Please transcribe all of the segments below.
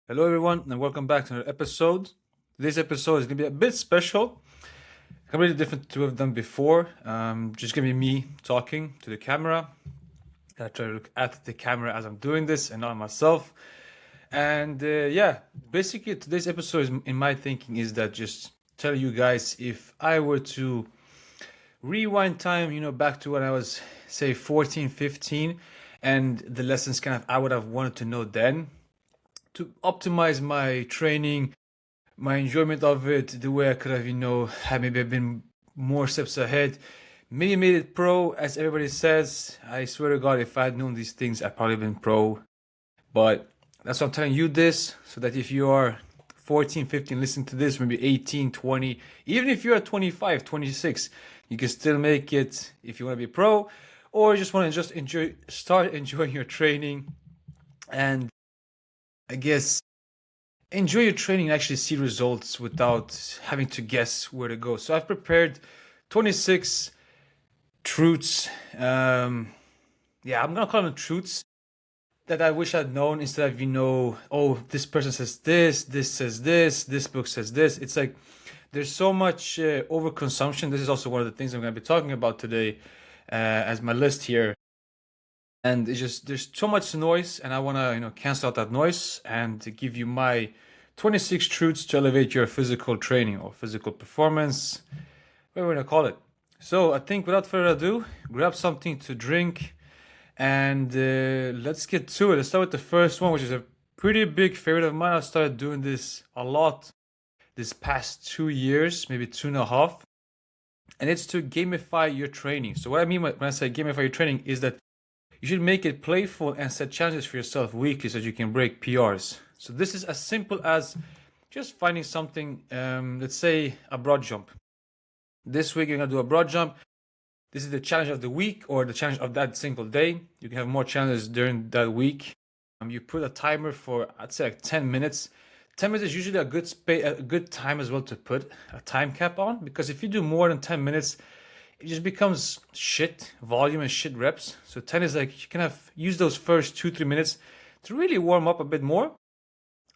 Hello, everyone, and welcome back to another episode. Today's episode is going to be a bit special, completely different to what I've done before. Just going to be me talking to the camera. I try to look at the camera as I'm doing this and not myself. And yeah, basically, today's episode, in my thinking, is that just tell you guys if I were to rewind time, back to when I was, say, 14, 15, and the lessons kind of I would have wanted to know then to optimize my training, my enjoyment of it, the way I could have, had maybe been more steps ahead. Maybe made it pro, as everybody says. I swear to God, if I had known these things, I'd probably been pro. But that's why I'm telling you this, so that if you are 14, 15, listen to this, maybe 18, 20, even if you're 25, 26, you can still make it if you want to be pro, or you just want to start enjoying your training. And I guess enjoy your training and actually see results without having to guess where to go. So I've prepared 26 truths. Yeah, I'm gonna call them truths that I wish I'd known instead of, oh, this person says this says this book says this. It's like there's so much overconsumption. This is also one of the things I'm gonna be talking about today as my list here. And it's just there's so much noise, and I wanna cancel out that noise and to give you my 26 truths to elevate your physical training or physical performance, whatever we're gonna call it. So I think without further ado, grab something to drink and let's get to it. Let's start with the first one, which is a pretty big favorite of mine. I started doing this a lot this past 2 years, maybe 2.5, and it's to gamify your training. So what I mean when I say gamify your training is that you should make it playful and set challenges for yourself weekly so that you can break PRs. So this is as simple as just finding something, let's say a broad jump. This week you're gonna do a broad jump. This is the challenge of the week or the challenge of that single day. You can have more challenges during that week. You put a timer for, I'd say, like 10 minutes. 10 minutes is usually a good time as well to put a time cap on, because if you do more than 10 minutes, it just becomes shit volume and shit reps. So 10 is like you can have use those first 2-3 minutes to really warm up a bit more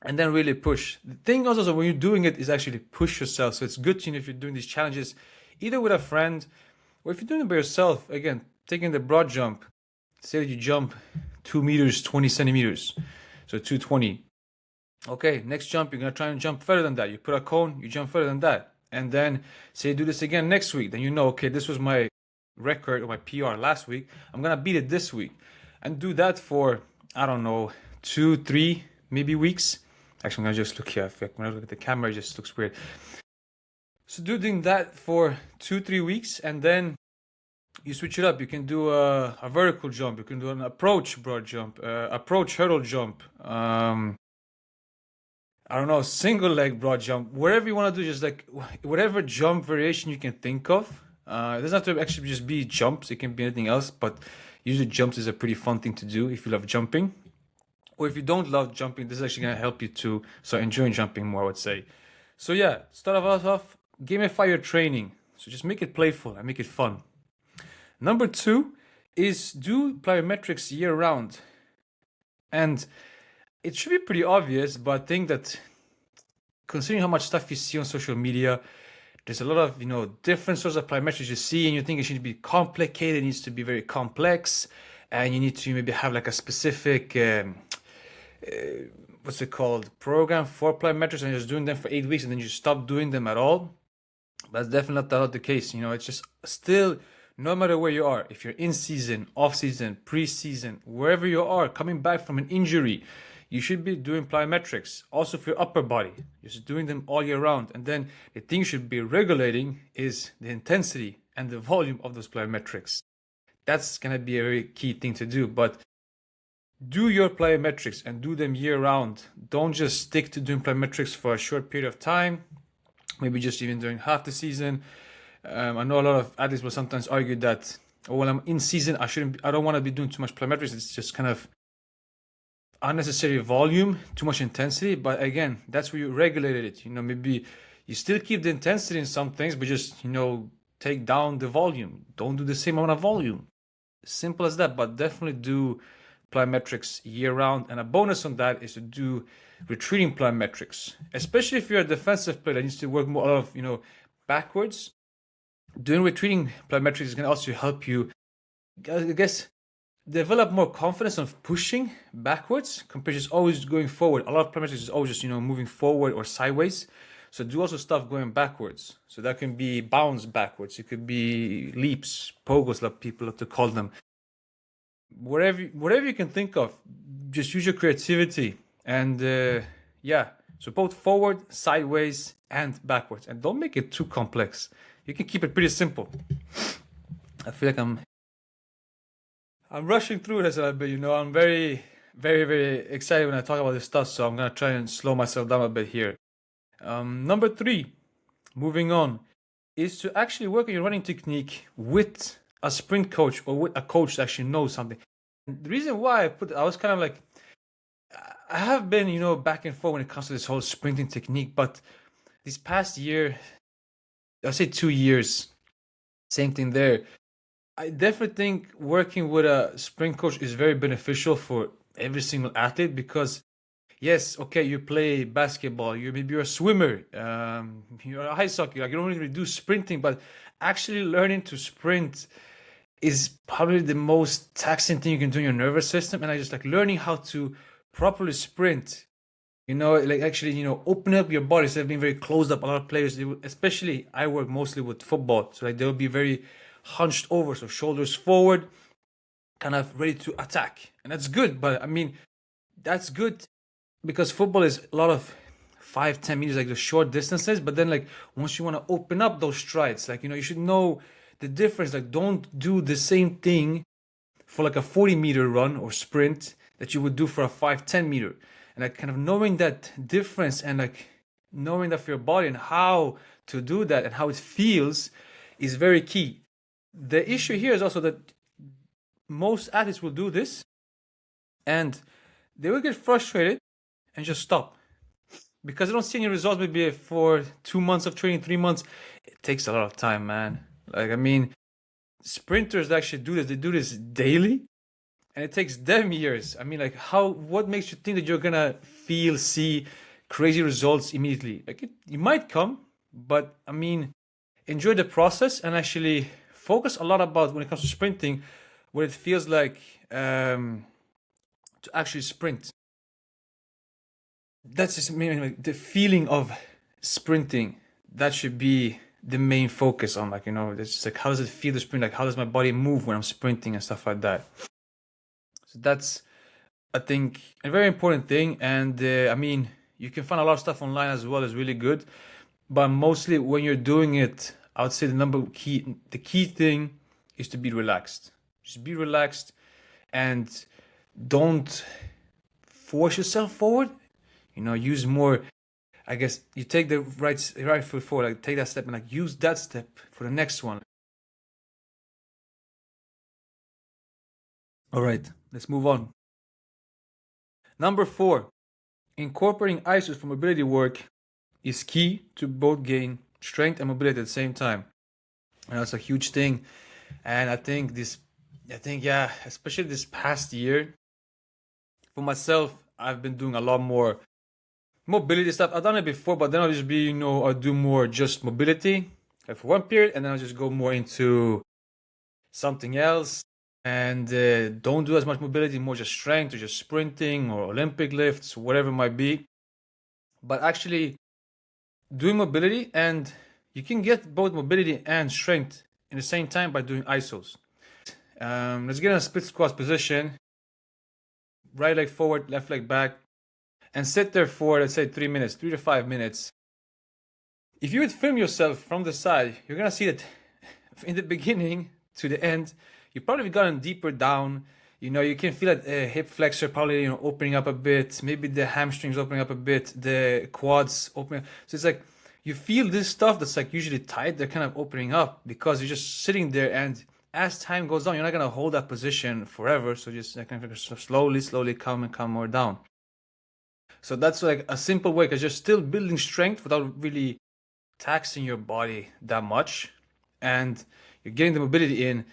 and then really push. The thing also when you're doing it is actually push yourself. So it's good to if you're doing these challenges either with a friend or if you're doing it by yourself. Again, taking the broad jump, say that you jump 2 meters 20 centimeters, so 220. Okay, next jump you're gonna try and jump further than that. You put a cone, you jump further than that. And then say do this again next week. Then okay, this was my record or my PR last week. I'm gonna beat it this week. And do that for, I don't know, 2, 3, maybe weeks. Actually, I'm gonna just look here. When I look at the camera, it just looks weird. So doing that for 2, 3 weeks, and then you switch it up. You can do a vertical jump. You can do an approach broad jump, approach hurdle jump. I don't know, single leg broad jump, wherever you want to do, just like whatever jump variation you can think of. It doesn't have to actually just be jumps, it can be anything else, but usually jumps is a pretty fun thing to do if you love jumping. Or if you don't love jumping, this is actually going to help you to start enjoying jumping more, I would say. So yeah, start off, gamify your training. So just make it playful and make it fun. Number 2 is do plyometrics year round. And it should be pretty obvious, but I think that considering how much stuff you see on social media, there's a lot of different sorts of plyometrics you see, and you think it should be complicated, it needs to be very complex, and you need to maybe have like a specific what's it called, program for plyometrics, and you're just doing them for 8 weeks and then you stop doing them at all. That's definitely not the case. It's just still, no matter where you are, if you're in season, off season, pre-season, wherever you are, coming back from an injury, you should be doing plyometrics. Also for your upper body, just doing them all year round. And then the thing you should be regulating is the intensity and the volume of those plyometrics. That's gonna be a very key thing to do. But do your plyometrics and do them year round. Don't just stick to doing plyometrics for a short period of time, maybe just even during half the season. I know a lot of athletes will sometimes argue that, oh, when I'm in season, I don't want to be doing too much plyometrics. It's just kind of unnecessary volume, too much intensity. But again, that's where you regulated it. Maybe you still keep the intensity in some things, but just take down the volume. Don't do the same amount of volume. Simple as that. But definitely do plyometrics year round. And a bonus on that is to do retreating plyometrics, especially if you're a defensive player that needs to work more of, backwards. Doing retreating plyometrics is going to also help you, I guess, develop more confidence of pushing backwards compared to just always going forward. A lot of plyometrics is always just, moving forward or sideways. So do also stuff going backwards. So that can be bounce backwards. It could be leaps, pogos, like people like to call them. Whatever you can think of, just use your creativity. And yeah, so both forward, sideways, and backwards. And don't make it too complex. You can keep it pretty simple. I feel like I'm rushing through this a little bit, I'm very, very, very excited when I talk about this stuff, so I'm gonna try and slow myself down a bit here. Number 3, moving on, is to actually work on your running technique with a sprint coach or with a coach that actually knows something. The reason why I was kind of like, I have been, back and forth when it comes to this whole sprinting technique, but this past year, I'll say 2 years, same thing there. I definitely think working with a sprint coach is very beneficial for every single athlete because, yes, okay, you play basketball, maybe you're a swimmer, you're a ice hockey, like you don't really do sprinting, but actually learning to sprint is probably the most taxing thing you can do in your nervous system. And I just like learning how to properly sprint, like actually, open up your body instead of being very closed up. A lot of players, especially I work mostly with football, so like they'll be very hunched over, so shoulders forward, kind of ready to attack. And that's good, but I mean, that's good because football is a lot of 5-10 meters, like the short distances, but then like once you want to open up those strides, like you should know the difference. Like don't do the same thing for like a 40-meter run or sprint that you would do for a 5-10 meter. And like kind of knowing that difference and like knowing that for your body and how to do that and how it feels is very key. The issue here is also that most athletes will do this and they will get frustrated and just stop because they don't see any results maybe for 2 months of training, 3 months. It takes a lot of time, man. Like, I mean, sprinters that actually do this, they do this daily and it takes them years. I mean, like what makes you think that you're gonna see crazy results immediately? Like it might come, but I mean, enjoy the process and actually focus a lot about when it comes to sprinting, what it feels like to actually sprint. That's just like the feeling of sprinting. That should be the main focus on, like, it's just like, how does it feel to sprint? Like, how does my body move when I'm sprinting and stuff like that? So that's, I think, a very important thing. And I mean, you can find a lot of stuff online as well. It's really good. But mostly when you're doing it, I would say the key thing is to be relaxed. Just be relaxed and don't force yourself forward. Use more, I guess, you take the right foot forward, like take that step and like use that step for the next one. All right, let's move on. Number 4, incorporating isos for mobility work is key to both gain strength and mobility at the same time. And that's a huge thing. And I think yeah, especially this past year, for myself, I've been doing a lot more mobility stuff. I've done it before, but then I'll just be, I'll do more just mobility like for one period, and then I'll just go more into something else. And don't do as much mobility, more just strength or just sprinting or Olympic lifts, whatever it might be. But actually doing mobility, and you can get both mobility and strength in the same time by doing isos. Let's get in a split squat position. Right leg forward, left leg back, and sit there for, let's say, 3 minutes, 3 to 5 minutes. If you would film yourself from the side, you're gonna see that in the beginning to the end, you probably gotten deeper down. You can feel that hip flexor probably, opening up a bit. Maybe the hamstrings opening up a bit, the quads opening. So it's like you feel this stuff that's like usually tight, they're kind of opening up because you're just sitting there, and as time goes on, you're not gonna hold that position forever. So just kind of slowly come more down. So that's like a simple way, because you're still building strength without really taxing your body that much, and you're getting the mobility in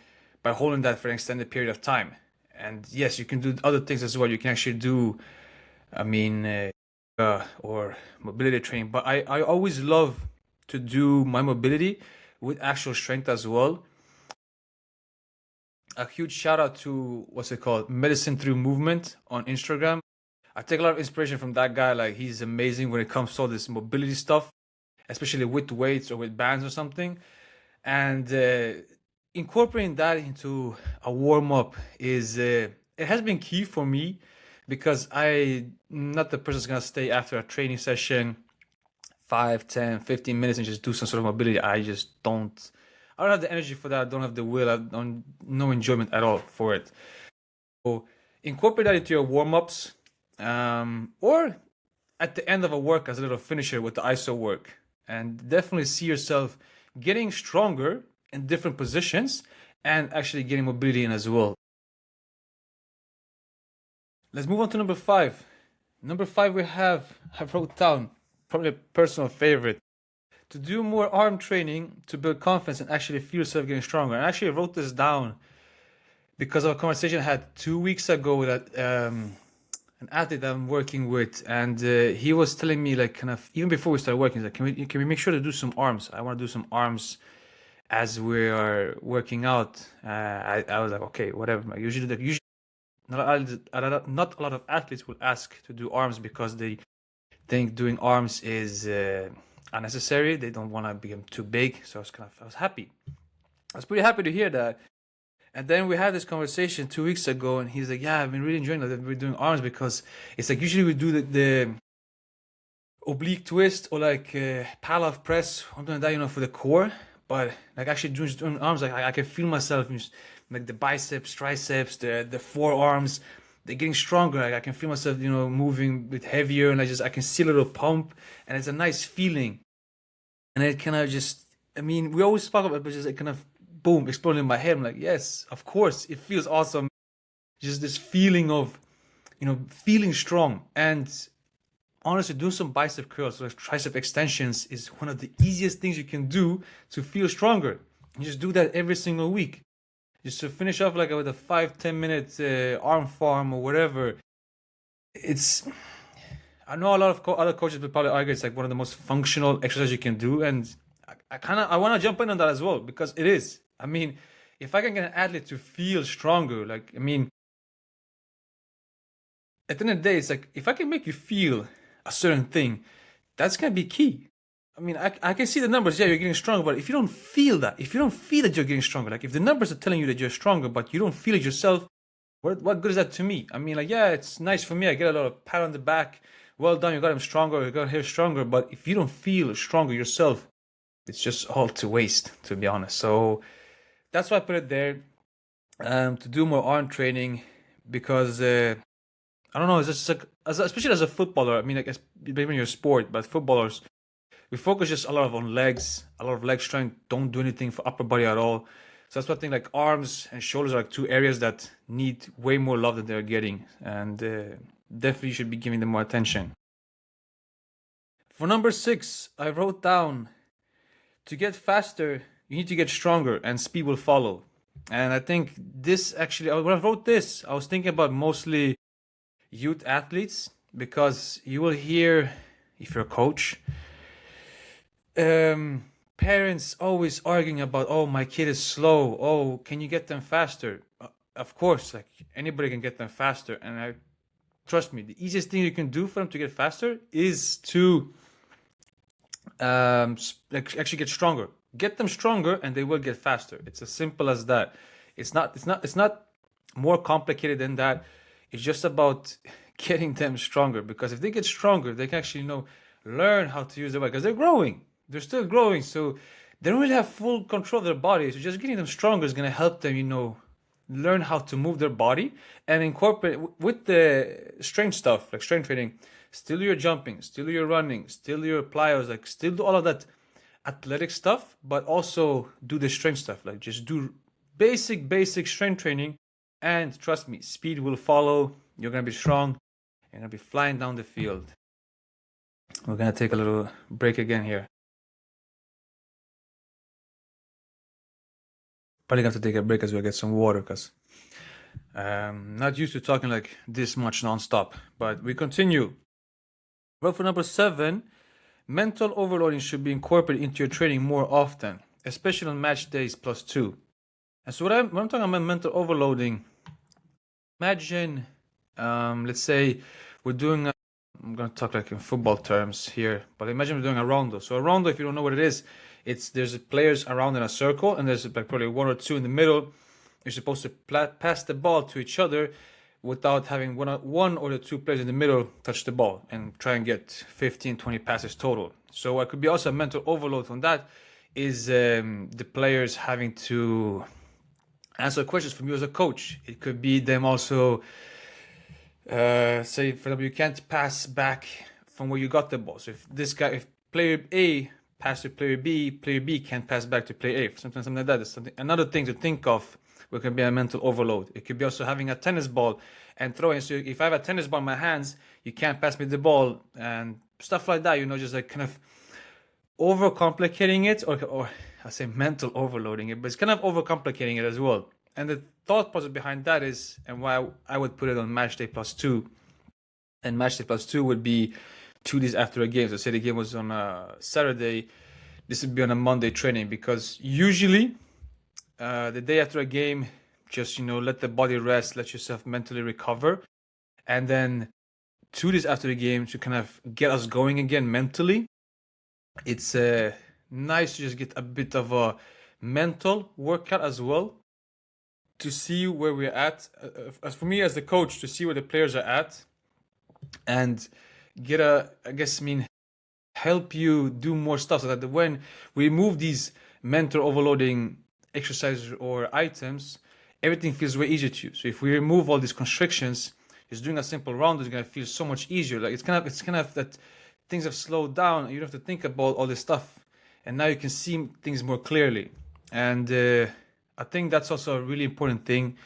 by holding that for an extended period of time. And yes, you can do other things as well. You can actually do, I mean, or mobility training. But I always love to do my mobility with actual strength as well. A huge shout out to what's it called? Medicine Through Movement on Instagram. I take a lot of inspiration from that guy. Like he's amazing when it comes to all this mobility stuff, especially with weights or with bands or something. And incorporating that into a warm up is it has been key for me because I'm not the person that's gonna stay after a training session 5, 10, 15 minutes and just do some sort of mobility. I don't have the energy for that. I don't have the will. I don't no enjoyment at all for it. So incorporate that into your warm-ups, or at the end of a work as a little finisher with the ISO work. And definitely see yourself getting stronger in different positions and actually getting mobility in as well. Let's move on to number 5. Number 5 I wrote down, probably a personal favorite. To do more arm training to build confidence and actually feel yourself getting stronger. And actually I wrote this down because of a conversation I had 2 weeks ago with an athlete that I'm working with, and he was telling me like kind of even before we started working, he's like, can we make sure to do some arms? I want to do some arms as we are working out. I was like, okay, whatever. Like, usually not a lot of athletes will ask to do arms because they think doing arms is unnecessary. They don't want to become too big. So I was happy. I was pretty happy to hear that. And then we had this conversation 2 weeks ago, and he's like, "Yeah, I've been really enjoying that. We're doing arms because it's like usually we do the oblique twist or like Pallof press, something like that, for the core. But like actually doing arms, like I can feel myself, like the biceps, triceps, the forearms, they're getting stronger. Like I can feel myself, moving a bit heavier, and I can see a little pump, and it's a nice feeling. And it kind of just, I mean, we always talk about it, but just it kind of boom, exploding in my head. I'm like, yes, of course, it feels awesome. Just this feeling of, feeling strong. And honestly, doing some bicep curls, like tricep extensions, is one of the easiest things you can do to feel stronger. You just do that every single week. Just to finish off like with a 5-10 minute arm farm or whatever. It's, I know a lot of other coaches will probably argue it's like one of the most functional exercises you can do, and I want to jump in on that as well because it is. I mean, if I can get an athlete to feel stronger, like I mean, at the end of the day, it's like if I can make you feel a certain thing, that's gonna be key. I mean, I can see the numbers. Yeah, you're getting stronger, but if you don't feel that, if you don't feel that you're getting stronger, like if the numbers are telling you that you're stronger, but you don't feel it yourself, what good is that to me? I mean, like, yeah, it's nice for me. I get a lot of pat on the back. Well done, you got him stronger, you got her stronger. But if you don't feel stronger yourself, it's just all to waste, to be honest. So that's why I put it there, to do more arm training because I don't know, it's just like, especially as a footballer. I mean, like, maybe in your sport, but footballers, we focus just a lot on legs, a lot of leg strength. Don't do anything for upper body at all. So that's why I think like arms and shoulders are like two areas that need way more love than they're getting, and definitely should be giving them more attention. For number 6, I wrote down to get faster, you need to get stronger, and speed will follow. And I think this actually, when I wrote this, I was thinking about mostly youth athletes because you will hear, if you're a coach, parents always arguing about, oh, my kid is slow. Oh, can you get them faster? Of course, like anybody can get them faster. And trust me, the easiest thing you can do for them to get faster is to like actually get stronger. Get them stronger, and they will get faster. It's as simple as that. It's not more complicated than that. It's just about getting them stronger. Because if they get stronger, they can actually learn how to use their body. Because they're growing. They're still growing, so they don't really have full control of their body. So just getting them stronger is gonna help them, learn how to move their body and incorporate with the strength stuff, like strength training. Still do your jumping, still do your running, still do your plyos, like still do all of that athletic stuff, but also do the strength stuff. Like just do basic strength training, and trust me, speed will follow. You're gonna be strong. You're gonna be flying down the field. We're gonna take a little break again here. Probably gonna have to take a break as we get some water, because Not used to talking like this much nonstop, but we continue. Well, for number 7, mental overloading should be incorporated into your training more often, especially on match days +2. And so when I'm talking about mental overloading, imagine, let's say we're doing, I'm going to talk like in football terms here, but imagine we're doing a rondo. So a rondo, if you don't know what it is, there's players around in a circle, and there's like probably one or two in the middle. You're supposed to pass the ball to each other without having one or the two players in the middle touch the ball and try and get 15, 20 passes total. So what could be also a mental overload on that is the players having to answer questions from you as a coach. It could be them also, say, for example, you can't pass back from where you got the ball. So if player A pass to player B can't pass back to player A. Something like that. Is another thing to think of. What can be a mental overload. It could be also having a tennis ball and throwing. So if I have a tennis ball in my hands, you can't pass me the ball and stuff like that. Just like kind of overcomplicating it, or I say mental overloading it, but it's kind of overcomplicating it as well. And the thought process behind that is, and why I would put it on match day +2, and match day +2 would be 2 days after a game. So say the game was on a Saturday, this would be on a Monday training, because usually the day after a game, just let the body rest, let yourself mentally recover, and then 2 days after the game to kind of get us going again mentally. It's nice to just get a bit of a mental workout as well, to see where we're at. As for me as the coach, to see where the players are at, and get help you do more stuff, so that when we remove these mental overloading exercises or items, everything feels way easier to you. So if we remove all these constrictions, just doing a simple round is gonna feel so much easier. Like it's kind of that things have slowed down. You don't have to think about all this stuff, and now you can see things more clearly. And I think that's also a really important thing.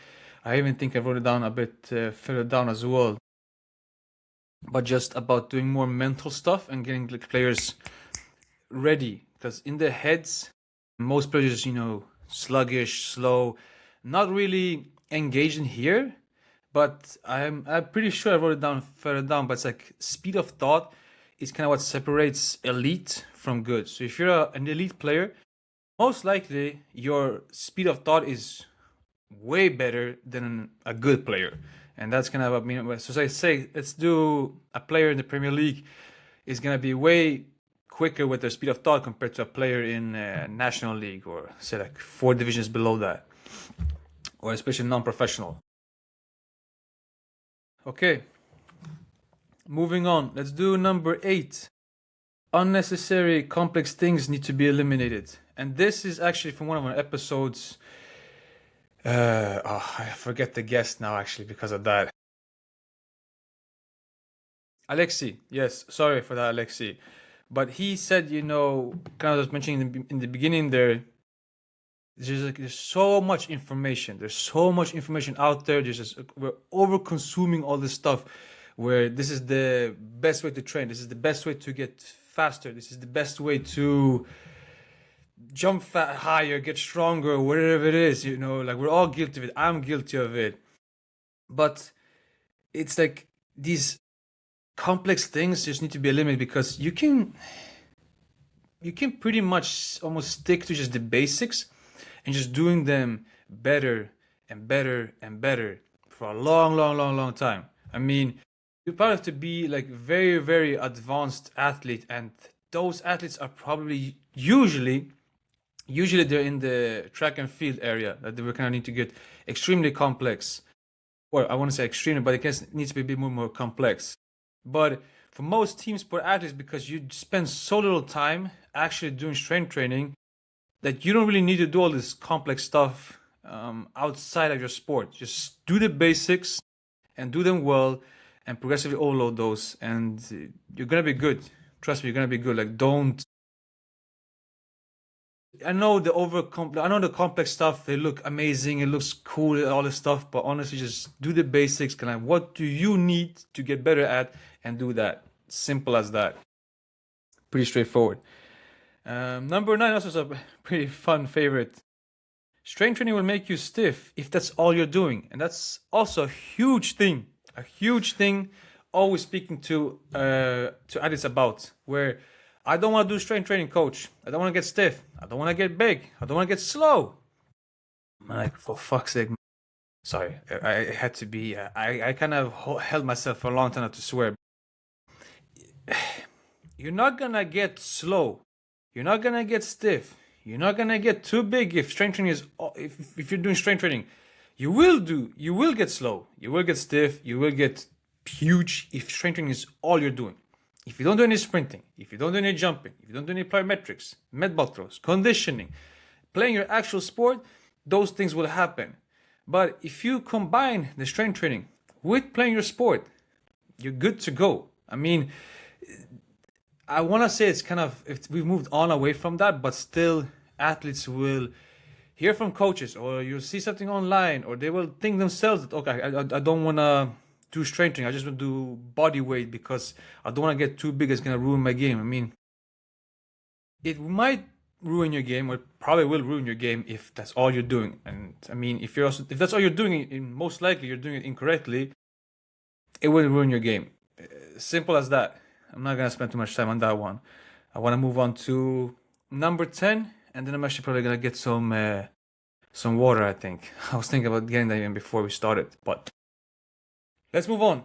I even think I wrote it down a bit further down as well. But just about doing more mental stuff and getting the players ready, because in their heads, most players, sluggish, slow, not really engaged in here. But I'm pretty sure I wrote it down further down. But it's like speed of thought is kind of what separates elite from good. So if you're an elite player, most likely your speed of thought is way better than a good player. And that's kind of so I say, let's do a player in the Premier League is gonna be way quicker with their speed of thought compared to a player in National League, or say like 4 divisions below that, or especially non-professional. Okay, moving on. Let's do number 8. Unnecessary complex things need to be eliminated. And this is actually from one of our episodes. I forget the guest now, actually, because of that. Alexi, yes, sorry for that, Alexi. But he said, kind of was mentioning in the beginning there, there's so much information. There's so much information out there. We're over consuming all this stuff, where this is the best way to train. This is the best way to get faster. This is the best way to jump higher, get stronger, whatever it is. Like we're all guilty of it. I'm guilty of it. But it's like these complex things just need to be eliminated, because you can pretty much almost stick to just the basics and just doing them better and better and better for a long, long, long, long time. I mean, you probably have to be like very, very advanced athlete, and those athletes are probably usually they're in the track and field area, that they kind of need to get extremely complex. Or I want to say extremely, but it needs to be a bit more complex. But for most team sport athletes, because you spend so little time actually doing strength training, that you don't really need to do all this complex stuff outside of your sport. Just do the basics and do them well, and progressively overload those, and you're gonna be good. Trust me, you're gonna be good. Like, don't. I know the complex stuff. They look amazing. It looks cool. All this stuff, but honestly, just do the basics. What do you need to get better at, and do that. Simple as that. Pretty straightforward. Number 9 also is a pretty fun favorite. Strength training will make you stiff if that's all you're doing, and that's also a huge thing. A huge thing. Always speaking to athletes about where I don't want to do strength training, coach. I don't want to get stiff. I don't want to get big. I don't want to get slow. I'm like, for fuck's sake. Sorry, I had to be. I kind of held myself for a long time not to swear. You're not gonna get slow. You're not gonna get stiff. You're not gonna get too big if strength training is. If you're doing strength training, you will get slow. You will get stiff. You will get huge if strength training is all you're doing. If you don't do any sprinting, if you don't do any jumping, if you don't do any plyometrics, med ball throws, conditioning, playing your actual sport, those things will happen. But if you combine the strength training with playing your sport, you're good to go. I mean, I want to say it's kind of, if we've moved on away from that, but still athletes will hear from coaches or you'll see something online or they will think themselves that, okay, I don't want to do strength training. I just want to do body weight because I don't want to get too big. It's going to ruin my game. I mean, it might ruin your game, or it probably will ruin your game if that's all you're doing. And I mean, if that's all you're doing, most likely you're doing it incorrectly, it will ruin your game. Simple as that. I'm not gonna spend too much time on that one. I want to move on to number 10, and then I'm actually probably gonna get some water. I think I was thinking about getting that even before we started, but let's move on.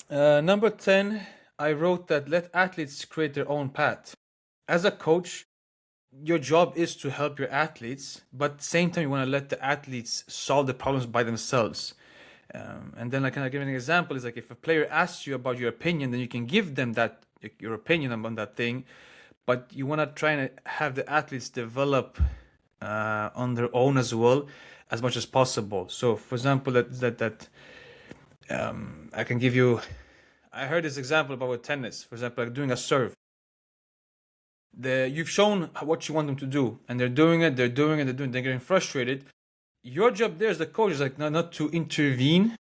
Number 10, I wrote that let athletes create their own path. As a coach, your job is to help your athletes, but at the same time, you want to let the athletes solve the problems by themselves. And then, like, can I give an example? Is like if a player asks you about your opinion, then you can give them that your opinion on that thing, but you want to try and have the athletes develop on their own as well, as much as possible. So, for example, I can give you. I heard this example about with tennis. For example, like doing a serve. You've shown what you want them to do, and they're doing it. They're getting frustrated. Your job there as the coach is like not to intervene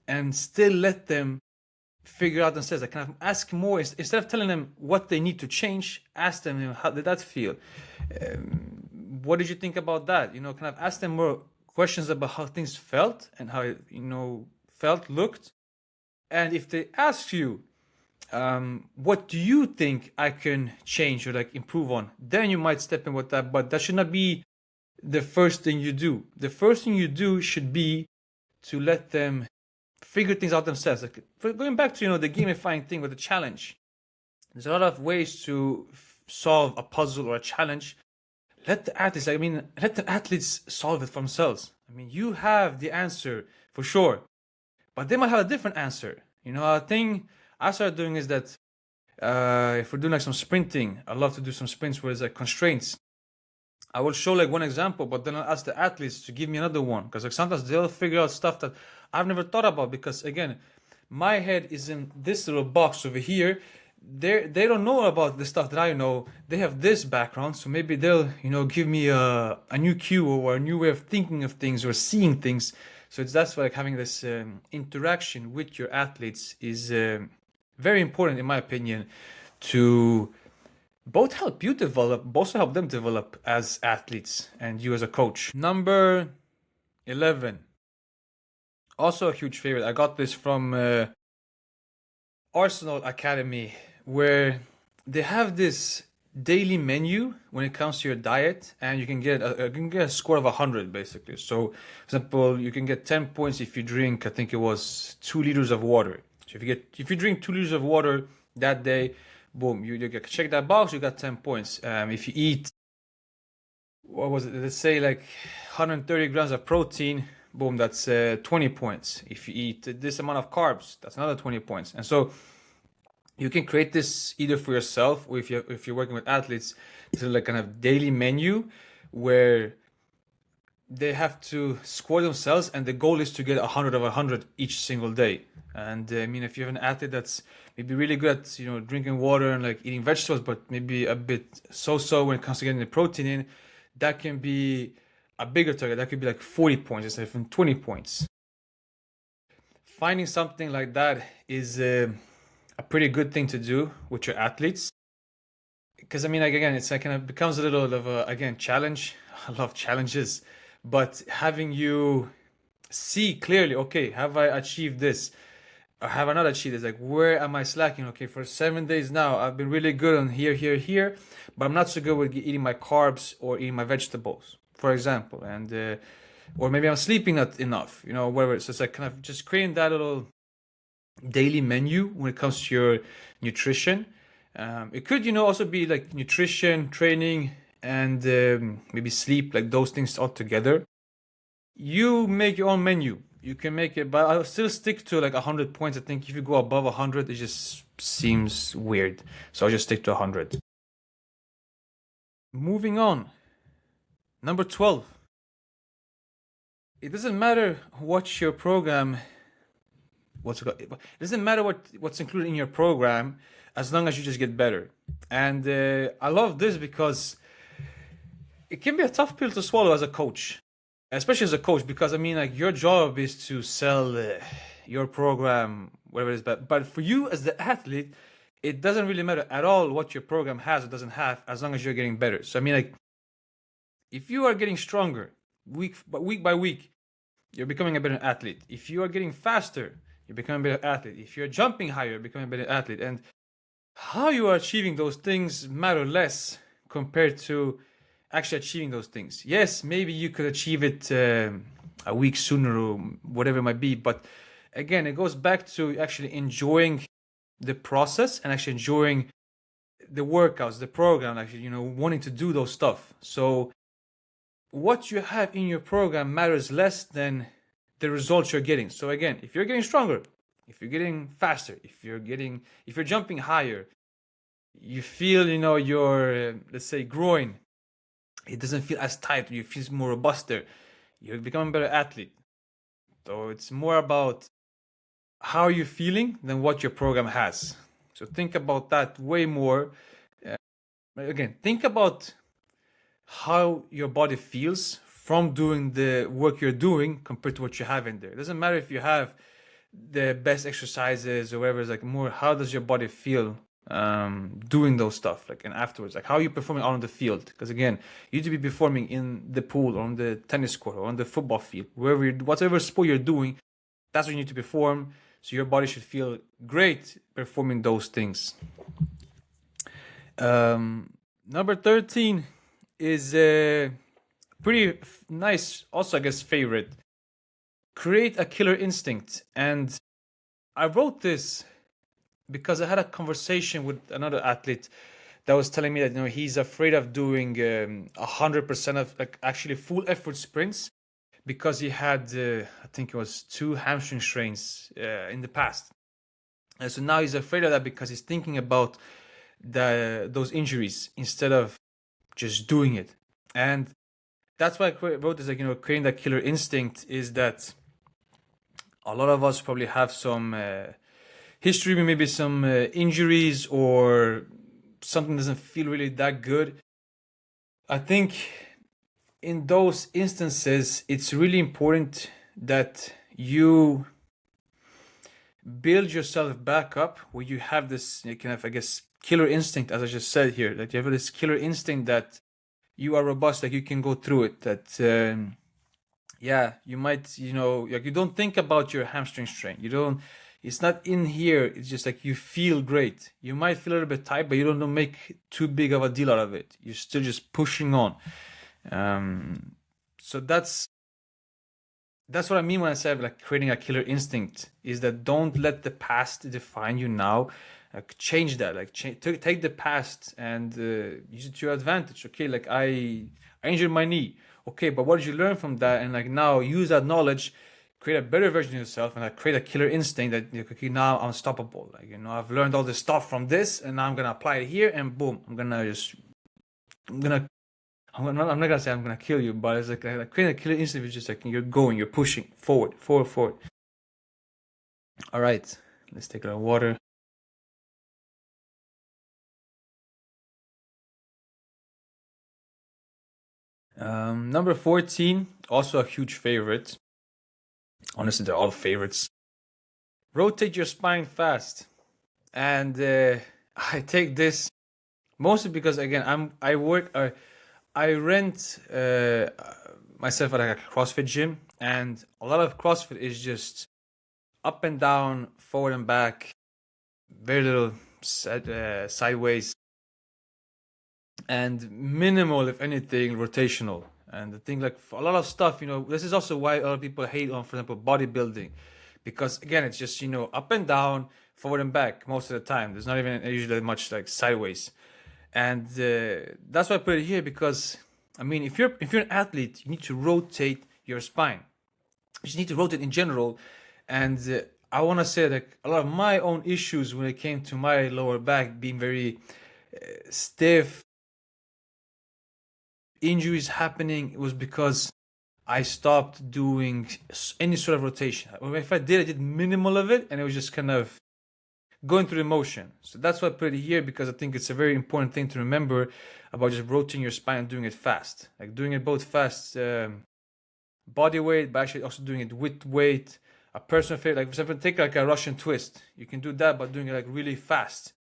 and still let them figure out themselves. Like kind of ask more instead of telling them what they need to change. Ask them, how did that feel? What did you think about that? Kind of ask them more questions about how things felt and how looked. And if they ask you, what do you think I can change or like improve on? Then you might step in with that, but that should not be the first thing you do. The first thing you do should be to let them figure things out themselves. Like going back to the gamifying thing with the challenge. There's a lot of ways to solve a puzzle or a challenge. Let the athletes solve it for themselves. I mean, you have the answer for sure, but they might have a different answer. A thing I started doing is that if we're doing like some sprinting, I love to do some sprints where there's like constraints. I will show like one example, but then I'll ask the athletes to give me another one, because like sometimes they'll figure out stuff that I've never thought about, because again, my head is in this little box over here. They don't know about the stuff that I know. They have this background, so maybe they'll give me a new cue or a new way of thinking of things or seeing things. So that's why like having this interaction with your athletes is very important, in my opinion, to both help you develop, but also help them develop as athletes and you as a coach. Number 11. Also a huge favorite. I got this from Arsenal Academy, where they have this daily menu when it comes to your diet, and you can get a score of 100 basically. So, for example, you can get 10 points if you drink, I think it was 2 liters of water. So if you drink 2 liters of water that day, boom, you check that box, you got 10 points. If you eat, what was it? Let's say like 130 grams of protein, boom, that's 20 points. If you eat this amount of carbs, that's another 20 points. And so you can create this either for yourself, or if you're working with athletes, it's like kind of daily menu where they have to score themselves, and the goal is to get 100 of 100 each single day. And I mean, if you have an athlete that's maybe really good at drinking water and like eating vegetables, but maybe a bit so-so when it comes to getting the protein in, that can be a bigger target. That could be like 40 points instead of 20 points. Finding something like that is a pretty good thing to do with your athletes, because I mean, like, again, it's like kind of becomes a little of a challenge. I love challenges. but having you see clearly, okay, have I achieved this? Or have I not achieved this? Like, where am I slacking? Okay, for 7 days now, I've been really good on here, here, here, but I'm not so good with eating my carbs or eating my vegetables, for example. And, or maybe I'm sleeping not enough, whatever. So it's like kind of just creating that little daily menu when it comes to your nutrition. It could, also be like nutrition, training, and maybe sleep, like those things all together. You make your own menu. You can make it, but I'll still stick to like 100 points. I think if you go above 100, it just seems weird. So I'll just stick to 100. Moving on. Number 12. It doesn't matter what your program, it doesn't matter what's included in your program as long as you just get better. And I love this because it can be a tough pill to swallow as a coach, especially as a coach, because I mean, like, your job is to sell your program, whatever it is. But for you as the athlete, it doesn't really matter at all what your program has or doesn't have, as long as you're getting better. So I mean, like, if you are getting stronger week by week, you're becoming a better athlete. If you are getting faster, you're becoming a better athlete. If you're jumping higher, you're becoming a better athlete. And how you are achieving those things matter less compared to actually achieving those things. Yes, maybe you could achieve it a week sooner or whatever it might be, but again, it goes back to actually enjoying the process and actually enjoying the workouts, the program, actually, wanting to do those stuff. So what you have in your program matters less than the results you're getting. So again, if you're getting stronger, if you're getting faster, if you're jumping higher, you feel, your, let's say, groin, it doesn't feel as tight, you feel more robust there, you're becoming a better athlete. So it's more about how you're feeling than what your program has. So think about that way more. Again, think about how your body feels from doing the work you're doing compared to what you have in there. It doesn't matter if you have the best exercises or whatever. It's like more, how does your body feel doing those stuff, like, and afterwards, like, how are you performing on the field? Because again, you need to be performing in the pool or on the tennis court or on the football field, whatever sport you're doing, that's what you need to perform. So your body should feel great performing those things. Number 13 is a pretty nice, also I guess favorite. Create a killer instinct. And I wrote this because I had a conversation with another athlete that was telling me that he's afraid of doing 100% of, like, actually full effort sprints because he had I think it was 2 hamstring strains in the past, and so now he's afraid of that because he's thinking about those injuries instead of just doing it. And that's why I wrote this, like, creating that killer instinct is that a lot of us probably have some history, maybe some injuries, or something doesn't feel really that good. I think in those instances, it's really important that you build yourself back up where you have this kind of, I guess, killer instinct, as I just said here, that you have this killer instinct that you are robust, like you can go through it, that yeah, you might, like, you don't think about your hamstring strain. It's not in here. It's just like you feel great. You might feel a little bit tight, but you don't make too big of a deal out of it. You're still just pushing on. So that's what I mean when I say, like, creating a killer instinct, is that don't let the past define you now. Like, change that. Like, take the past and use it to your advantage. Okay, like, I injured my knee. Okay, but what did you learn from that? And, like, now use that knowledge, create a better version of yourself, and, like, create a killer instinct that, okay, now I'm unstoppable. Like, I've learned all this stuff from this, and now I'm gonna apply it here, and boom, I'm not gonna say I'm gonna kill you, but it's like creating a killer instinct is just like you're pushing forward. All right, let's take a little water. Number 14, also a huge favorite. Honestly, they're all favorites. Rotate your spine fast. And I take this mostly because, again, I rent myself at like a CrossFit gym, and a lot of CrossFit is just up and down, forward and back, very little sideways, and minimal, if anything, rotational. And the thing, like for a lot of stuff, this is also why a lot of people hate on, for example, bodybuilding, because again, it's just up and down, forward and back most of the time. There's not even usually much like sideways, and that's why I put it here because I mean, if you're an athlete, you need to rotate your spine. You just need to rotate in general, and I want to say that a lot of my own issues when it came to my lower back being very stiff, injuries happening, it was because I stopped doing any sort of rotation. If I did minimal of it, and it was just kind of going through the motion. So that's why I put it here, because I think it's a very important thing to remember about just rotating your spine and doing it fast. Like doing it both fast, body weight, but actually also doing it with weight. A personal favorite, like for example, take like a Russian twist. You can do that by doing it like really fast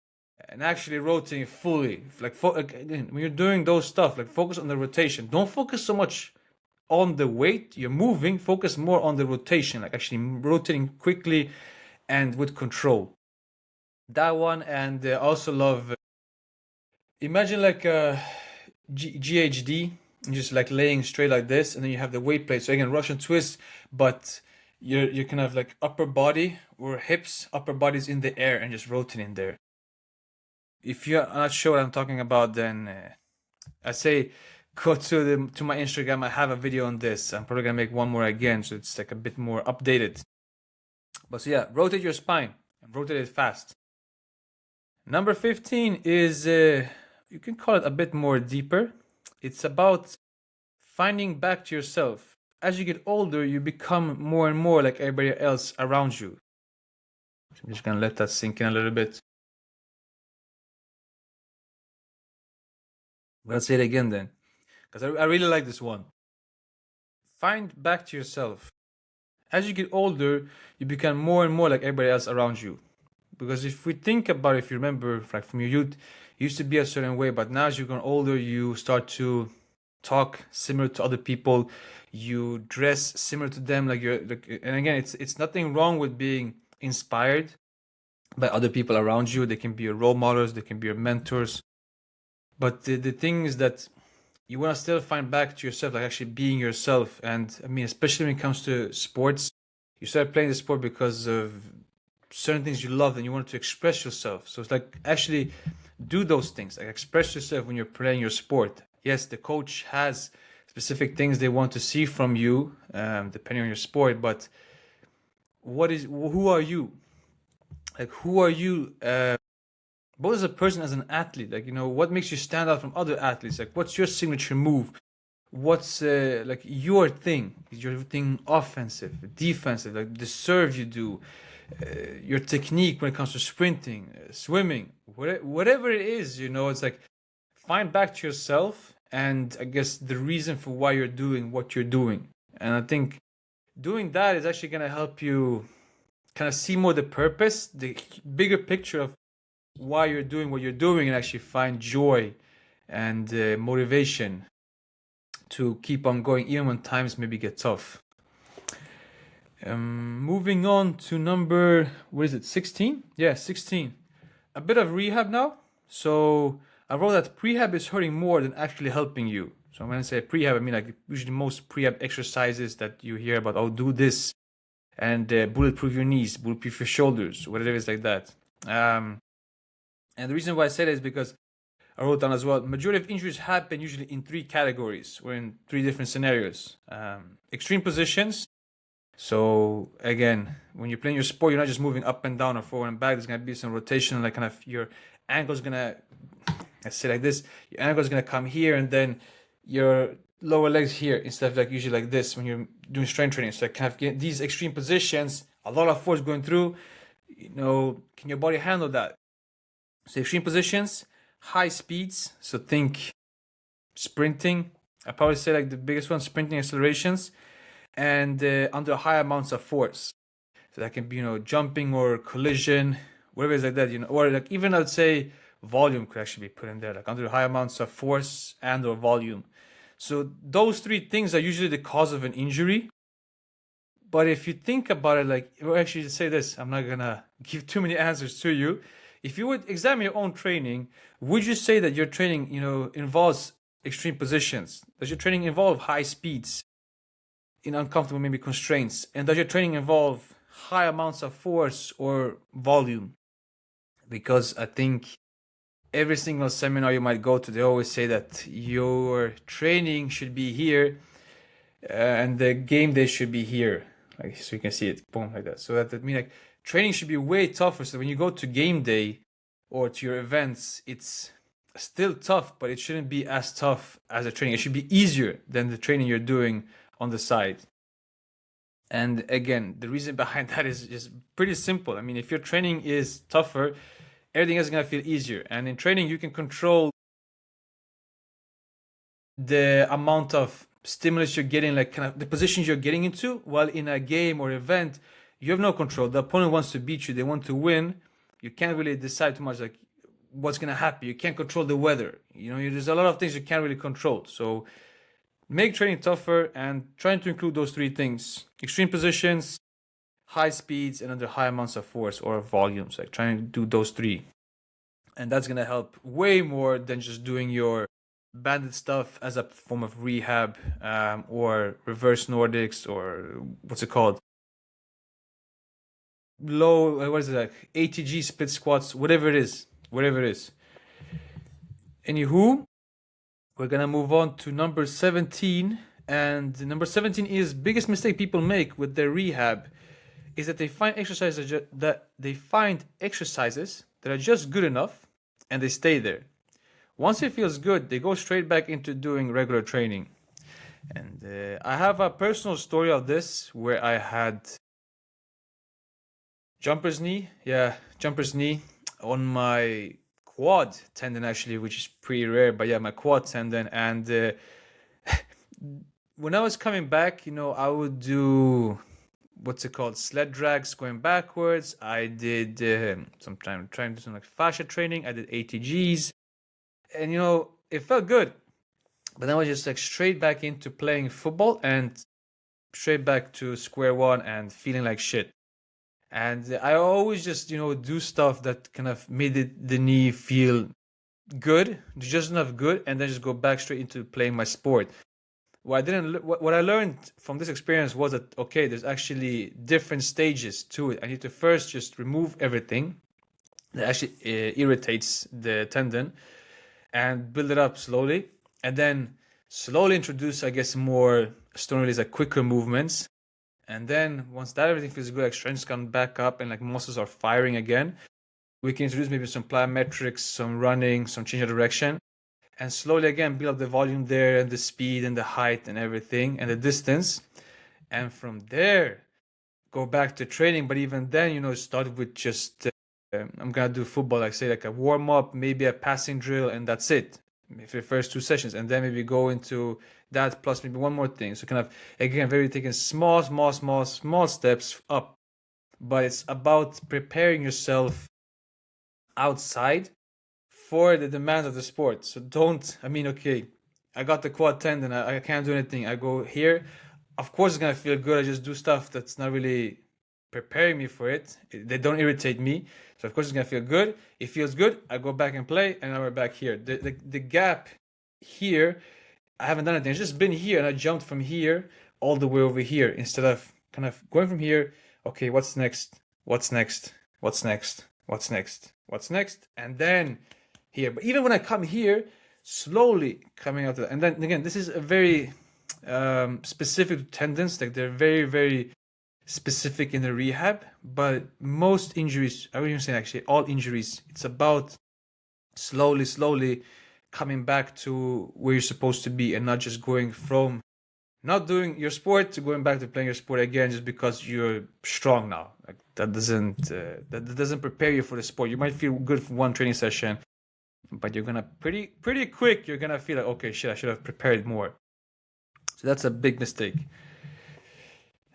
and actually rotating fully. Like again, when you're doing those stuff, like focus on the rotation. Don't focus so much on the weight you're moving. Focus more on the rotation, like actually rotating quickly and with control. That one, and also love. Imagine like a GHD, just like laying straight like this, and then you have the weight plate. So again, Russian twist, but you're kind of like upper body or hips, upper body's in the air and just rotating there. If you're not sure what I'm talking about, then I say go to my Instagram. I have a video on this. I'm probably gonna make one more again, so it's like a bit more updated. But so yeah, rotate your spine and rotate it fast. Number 15 is you can call it a bit more deeper. It's about finding back to yourself. As you get older, you become more and more like everybody else around you. I'm just gonna let that sink in a little bit. Let's say it again then, because I really like this one. Find back to yourself. As you get older, you become more and more like everybody else around you. Because if we think about it, if you remember, like from your youth, you used to be a certain way, but now as you get older, you start to talk similar to other people. You dress similar to them, like and again, it's nothing wrong with being inspired by other people around you. They can be your role models, they can be your mentors. But the thing is that you want to still find back to yourself, like actually being yourself. And I mean, especially when it comes to sports, you start playing the sport because of certain things you love and you want to express yourself. So it's like actually do those things, like express yourself when you're playing your sport. Yes, the coach has specific things they want to see from you, depending on your sport. But who are you? Like, who are you? Both as a person, as an athlete, like what makes you stand out from other athletes? Like, what's your signature move? What's like your thing? Is your thing offensive, defensive? Like the serve you do, your technique when it comes to sprinting, swimming, whatever it is, it's like find back to yourself, and I guess the reason for why you're doing what you're doing. And I think doing that is actually gonna help you kind of see more the purpose, the bigger picture of why you're doing what you're doing, and actually find joy and motivation to keep on going even when times maybe get tough. Moving on to number, what is it, 16? Yeah, 16. A bit of rehab now. So I wrote that prehab is hurting more than actually helping you. So when I say prehab, I mean like usually most prehab exercises that you hear about, oh, do this and bulletproof your knees, bulletproof your shoulders, whatever it is like that. And the reason why I say that is because I wrote down as well, majority of injuries happen usually in 3 categories or in 3 different scenarios. Extreme positions. So again, when you're playing your sport, you're not just moving up and down or forward and back. There's going to be some rotation, like kind of your ankle's going to, let's say like this, your ankle's going to come here and then your lower legs here instead of like usually like this when you're doing strength training. So I kind of get these extreme positions, a lot of force going through, can your body handle that? So extreme positions, high speeds. So think sprinting. I probably say like the biggest one, sprinting accelerations, and under high amounts of force. So that can be, jumping or collision, whatever it is like that, or like even I'd say volume could actually be put in there, like under high amounts of force and or volume. So those three things are usually the cause of an injury. But if you think about it, like, or actually say this, I'm not gonna give too many answers to you. If you would examine your own training, would you say that your training, involves extreme positions? Does your training involve high speeds in uncomfortable maybe constraints? And does your training involve high amounts of force or volume? Because I think every single seminar you might go to, they always say that your training should be here, and the game day should be here. Like, so you can see it, boom, like that. So that means like training should be way tougher. So when you go to game day or to your events, it's still tough, but it shouldn't be as tough as the training. It should be easier than the training you're doing on the side. And again, the reason behind that is just pretty simple. I mean, if your training is tougher, everything is gonna feel easier. And in training, you can control the amount of stimulus you're getting, like kind of the positions you're getting into. While in a game or event, you have no control. The opponent wants to beat you, they want to win. You can't really decide too much like what's gonna happen. You can't control the weather. There's a lot of things you can't really control. So make training tougher and trying to include those three things: extreme positions, high speeds, and under high amounts of force or volumes. Like trying to do those three. And that's gonna help way more than just doing your banded stuff as a form of rehab, or reverse Nordics, or what's it called? What is it, like ATG split squats, whatever it is. Anywho, we're gonna move on to number 17. And number 17 is biggest mistake people make with their rehab is that they find exercises that are just good enough and they stay there. Once it feels good, they go straight back into doing regular training. And I have a personal story of this where I had jumper's knee on my quad tendon, actually, which is pretty rare, but yeah, my quad tendon. And when I was coming back, I would do sled drags going backwards. I did trying to do some like fascia training. I did ATGs, and it felt good. But then I was just like straight back into playing football and straight back to square one and feeling like shit. And I always just do stuff that kind of made the knee feel good, just enough good, and then just go back straight into playing my sport. What I learned from this experience was that, okay, there's actually different stages to it. I need to first just remove everything that actually irritates the tendon and build it up slowly, and then slowly introduce, I guess, more stone release, like quicker movements. And then once that everything feels good, like strengths come back up and like muscles are firing again, we can introduce maybe some plyometrics, some running, some change of direction, and slowly again build up the volume there and the speed and the height and everything and the distance. And from there, go back to training. But even then, start with just, I'm going to do football, like say like a warm up, maybe a passing drill, and that's it for the first 2 sessions. And then maybe go into that plus maybe one more thing. So kind of, again, very taking small steps up. But it's about preparing yourself outside for the demands of the sport. So okay, I got the quad tendon, I can't do anything. I go here. Of course it's gonna feel good. I just do stuff that's not really preparing me for it. They don't irritate me. So of course it's gonna feel good. It feels good. I go back and play, and now we're back here. The gap here, I haven't done anything. I've just been here, and I jumped from here all the way over here instead of kind of going from here. Okay, what's next? And then here. But even when I come here, slowly coming out of that. And then again, this is a very specific tendons. Like they're very, very specific in the rehab. But most injuries, I would even say actually all injuries, it's about slowly coming back to where you're supposed to be, and not just going from not doing your sport to going back to playing your sport again just because you're strong now. Like that doesn't prepare you for the sport. You might feel good for one training session, but you're gonna pretty quick, you're gonna feel like, okay, shit, I should have prepared more. So that's a big mistake.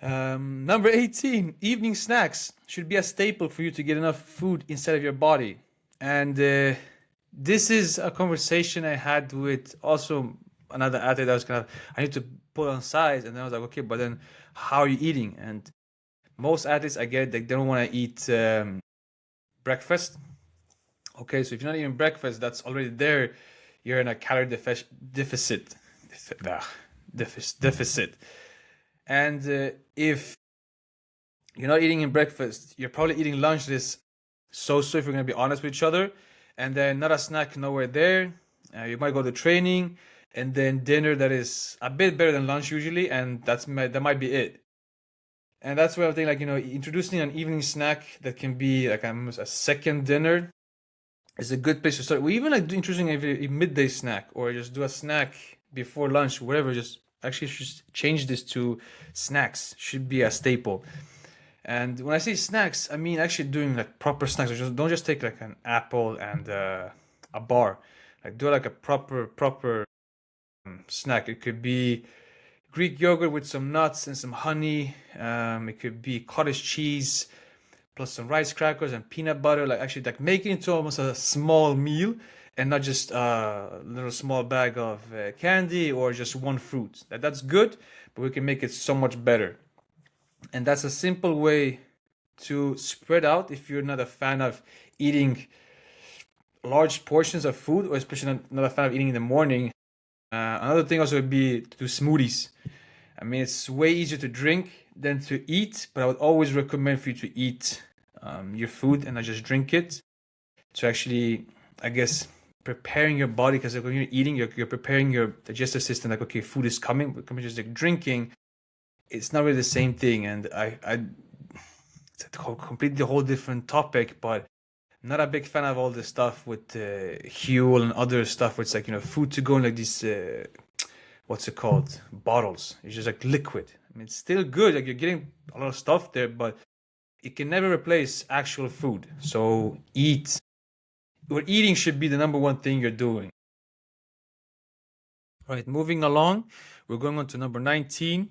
Number 18, evening snacks should be a staple for you to get enough food inside of your body. And this is a conversation I had with also another athlete that was kind of, I need to put on size, and then I was like, okay, but then how are you eating? And most athletes, I get, they don't want to eat breakfast. Okay, so if you're not eating breakfast, that's already there. You're in a calorie deficit. Deficit. And if you're not eating in breakfast, you're probably eating lunch this so if we're going to be honest with each other. And then not a snack nowhere there. You might go to training, and then dinner that is a bit better than lunch usually, and that might be it. And that's where I think, like, introducing an evening snack that can be like almost a second dinner is a good place to start. We even like introducing a midday snack, or just do a snack before lunch, whatever. Just actually just change this to snacks. Should be a staple. And when I say snacks, I mean actually doing like proper snacks. Don't just take like an apple and a bar. Like do like a proper snack. It could be Greek yogurt with some nuts and some honey. It could be cottage cheese plus some rice crackers and peanut butter. Like actually like make it into almost a small meal, and not just a little small bag of candy or just one fruit. That's good, but we can make it so much better. And that's a simple way to spread out if you're not a fan of eating large portions of food, or especially not a fan of eating in the morning. Another thing also would be to do smoothies. I mean, it's way easier to drink than to eat, but I would always recommend for you to eat your food and not just drink it. To actually, I guess, preparing your body, because when you're eating, you're preparing your digestive system. Like, okay, food is coming, but just like drinking, it's not really the same thing. And it's a completely whole different topic, but I'm not a big fan of all this stuff with Huel and other stuff where it's like, food to go in like these, what's it called? Bottles. It's just like liquid. I mean, it's still good. Like you're getting a lot of stuff there, but it can never replace actual food. So eat. What eating should be the number one thing you're doing. All right, moving along. We're going on to number 19.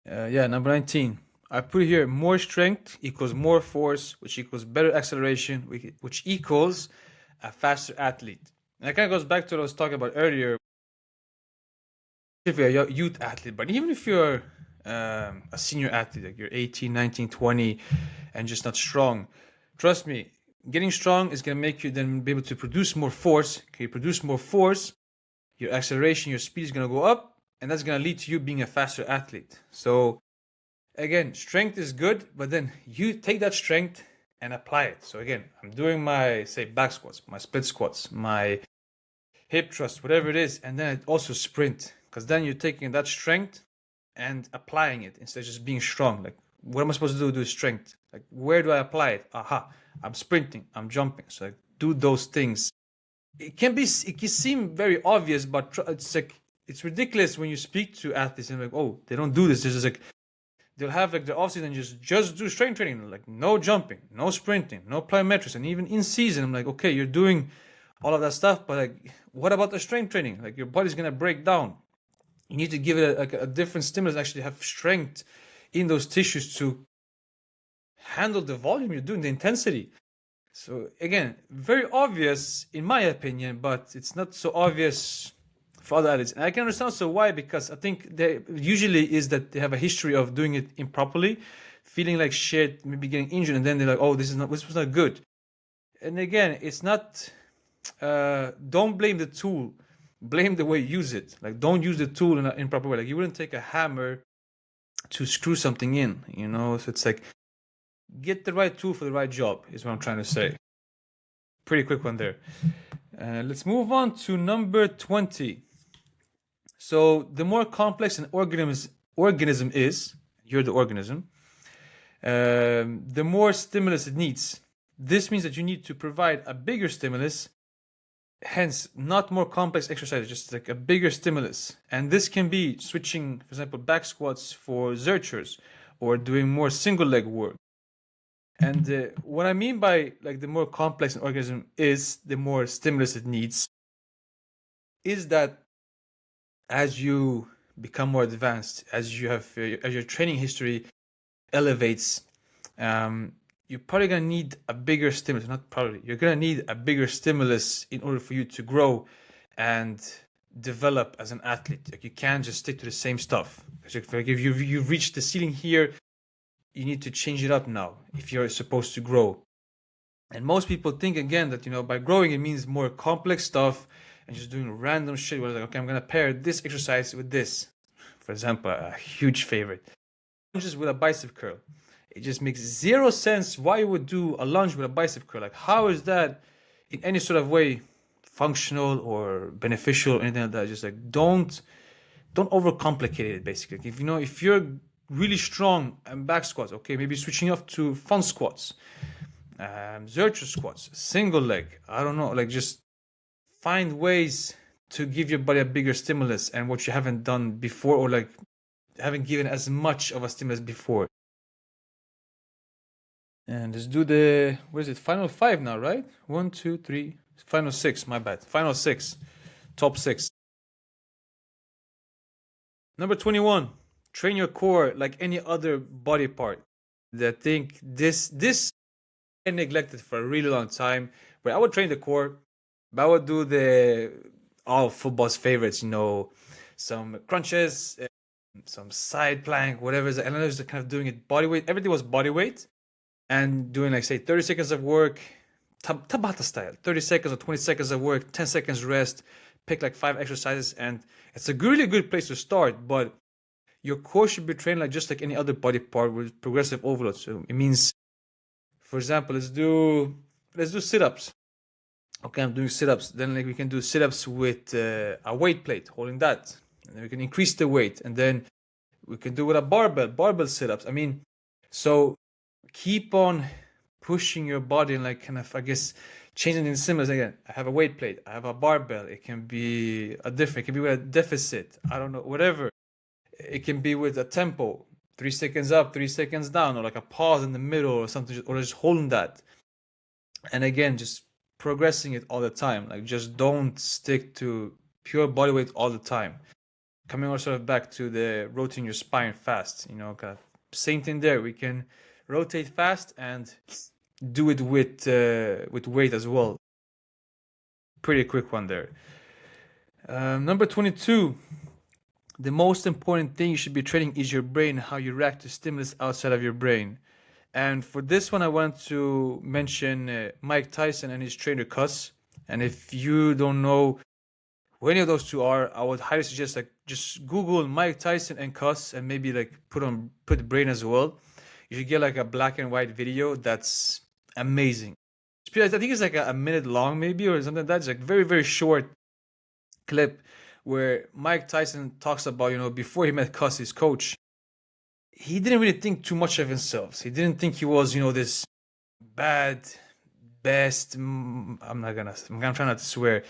Number 19. I put here more strength equals more force, which equals better acceleration, which equals a faster athlete. And that kind of goes back to what I was talking about earlier. If you're a youth athlete, but even if you're a senior athlete, like you're 18, 19, 20, and just not strong, trust me, getting strong is going to make you then be able to produce more force. Okay, you produce more force, your acceleration, your speed is going to go up, and that's going to lead to you being a faster athlete. So again, strength is good, but then you take that strength and apply it. So again, I'm doing my, say, back squats, my split squats, my hip thrust, whatever it is, and then I also sprint, because then you're taking that strength and applying it instead of just being strong. Like, what am I supposed to do strength? Like, where do I apply it? Aha, I'm sprinting, I'm jumping. So like, do those things. It can seem very obvious, but it's like, it's ridiculous when you speak to athletes and like, oh, they don't do this. It's just like, they'll have like their off season and just do strength training, like no jumping, no sprinting, no plyometrics. And even in season, I'm like, okay, you're doing all of that stuff, but like, what about the strength training? Like your body's gonna break down. You need to give it a different stimulus, actually have strength in those tissues to handle the volume you're doing, the intensity. So again, very obvious in my opinion, but it's not so obvious for other athletes. And I can understand also why, because I think they usually is that they have a history of doing it improperly, feeling like shit, maybe getting injured, and then they're like, oh, this was not good. And again, it's not, don't blame the tool, blame the way you use it. Like, don't use the tool in an improper way. Like, you wouldn't take a hammer to screw something in, So it's like, get the right tool for the right job is what I'm trying to say. Pretty quick one there. Let's move on to number 20. So the more complex an organism is, you're the organism, the more stimulus it needs. This means that you need to provide a bigger stimulus, hence not more complex exercises, just like a bigger stimulus. And this can be switching, for example, back squats for zerchers, or doing more single leg work. And what I mean by like the more complex an organism is, the more stimulus it needs, is that as you become more advanced, as your training history elevates, you're probably gonna need a bigger stimulus. Not probably, you're gonna need a bigger stimulus in order for you to grow and develop as an athlete. Like you can't just stick to the same stuff. Like if you've reached the ceiling here, you need to change it up now if you're supposed to grow. And most people think again that by growing it means more complex stuff and just doing random shit. Where like, okay, I'm gonna pair this exercise with this. For example, a huge favorite, lunges with a bicep curl. It just makes zero sense why you would do a lunge with a bicep curl. Like, how is that in any sort of way functional or beneficial or anything like that? Just like don't overcomplicate it. Basically, if you're really strong and back squats, okay, maybe switching off to front squats, Zercher squats, single leg. I don't know, like just find ways to give your body a bigger stimulus and what you haven't done before, or like haven't given as much of a stimulus before. And let's do the, what is it, final 5 now, right? 1, 2, 3, final 6, my bad. Final 6, top 6. Number 21, train your core like any other body part. I think this I neglected for a really long time, where I would train the core, but I would do all football's favorites, some crunches, some side plank, whatever. And I was kind of doing it body weight. Everything was body weight, and doing like say 30 seconds of work, Tabata style, 30 seconds or 20 seconds of work, 10 seconds rest, pick like 5 exercises, and it's a really good place to start. But your core should be trained just like any other body part with progressive overload. So it means, for example, let's do sit-ups. Okay, I'm doing sit-ups. Then like we can do sit-ups with a weight plate, holding that, and then we can increase the weight, and then we can do with a barbell sit-ups. I mean, so keep on pushing your body and like kind of, I guess, changing the symbols again. I have a weight plate, I have a barbell. It can be it can be with a deficit. I don't know, whatever. It can be with a tempo, 3 seconds up, 3 seconds down, or like a pause in the middle or something, or just holding that. And again, just progressing it all the time. Like just don't stick to pure body weight all the time. Coming also back to the rotating your spine fast, kind of same thing there. We can rotate fast and do it with weight as well. Pretty quick one there. Number 22. The most important thing you should be training is your brain, how you react to stimulus outside of your brain. And for this one, I want to mention Mike Tyson and his trainer Cuss. And if you don't know who any of those two are, I would highly suggest like just Google Mike Tyson and Cuss, and maybe like put brain as well. You should get like a black and white video that's amazing. I think it's like a minute long maybe, or something like that. It's like very, very short clip where Mike Tyson talks about, before he met Cuss, his coach, he didn't really think too much of himself. He didn't think he was, this best, I'm trying not to swear,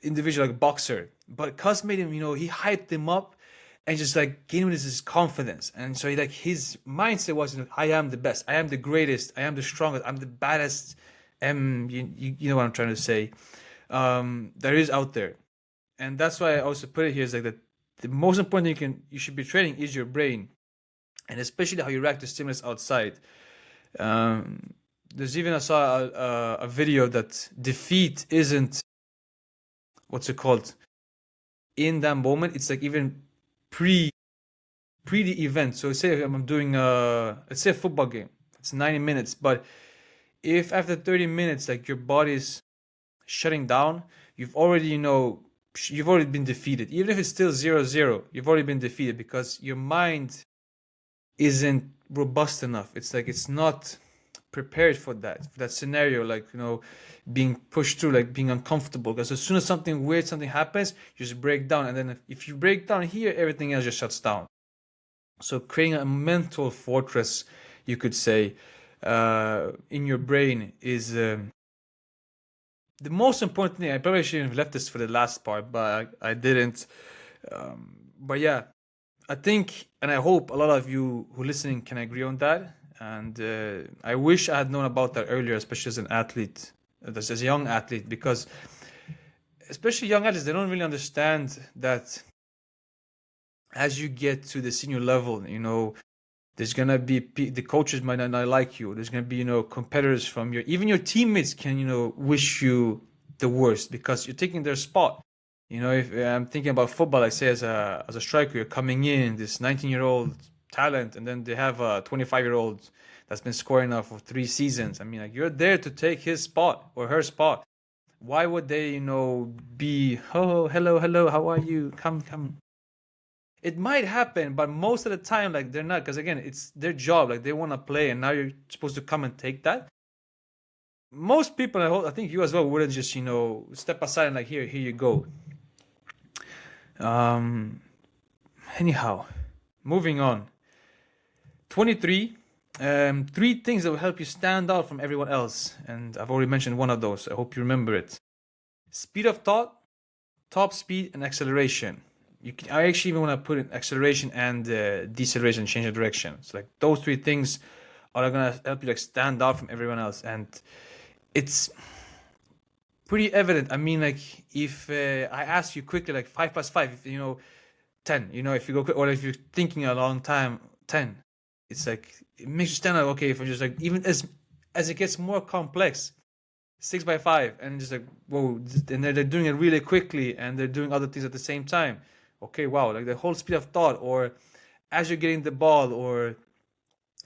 individual, like boxer. But Cuss made him, he hyped him up and just like gave him this confidence. And so his mindset was, I am the best, I am the greatest, I am the strongest, I'm the baddest, you know what I'm trying to say, there is out there. And that's why I also put it here is like that the most important thing you should be training is your brain, and especially how you react to stimulus outside. There's even, I saw a video that defeat isn't, what's it called, in that moment. It's like even pre the event. So say I'm doing let's say a football game, it's 90 minutes, but if after 30 minutes like your body's shutting down, you've already been defeated. Even if it's still 0-0, you've already been defeated because your mind isn't robust enough. It's like it's not prepared for that scenario, like being pushed through, like being uncomfortable. Because as soon as something happens, you just break down, and then if you break down here, everything else just shuts down. So creating a mental fortress, you could say, in your brain is the most important thing. I probably shouldn't have left this for the last part, but I didn't. But yeah, I think and I hope a lot of you who are listening can agree on that. And I wish I had known about that earlier, especially as an athlete, as a young athlete, because especially young athletes, they don't really understand that as you get to the senior level, there's gonna be the coaches might not like you. There's gonna be competitors from even your teammates can wish you the worst because you're taking their spot. You know, if I'm thinking about football, I say as a striker, you're coming in, this 19-year-old talent, and then they have a 25-year-old that's been scoring now for 3 seasons. I mean, like you're there to take his spot or her spot. Why would they, be, oh, hello, hello, how are you? Come, come. It might happen, but most of the time, like they're not, because again, it's their job. Like they want to play, and now you're supposed to come and take that. Most people, I think you as well, wouldn't just, step aside and like, here you go. Um, Anyhow, moving on. 23. Three things that will help you stand out from everyone else, and I've already mentioned one of those. I hope you remember it. Speed of thought, top speed, and acceleration. I actually even want to put in acceleration and deceleration, change of direction. So like those three things are gonna help you like stand out from everyone else, and it's pretty evident. I mean, like if I ask you quickly, like 5 + 5, 10. If you go quick, or if you're thinking a long time, 10. It's like it makes you stand out. Okay, if I just like even as it gets more complex, 6 × 5, and just like whoa, and they're doing it really quickly, and they're doing other things at the same time. Okay, wow, like the whole speed of thought, or as you're getting the ball, or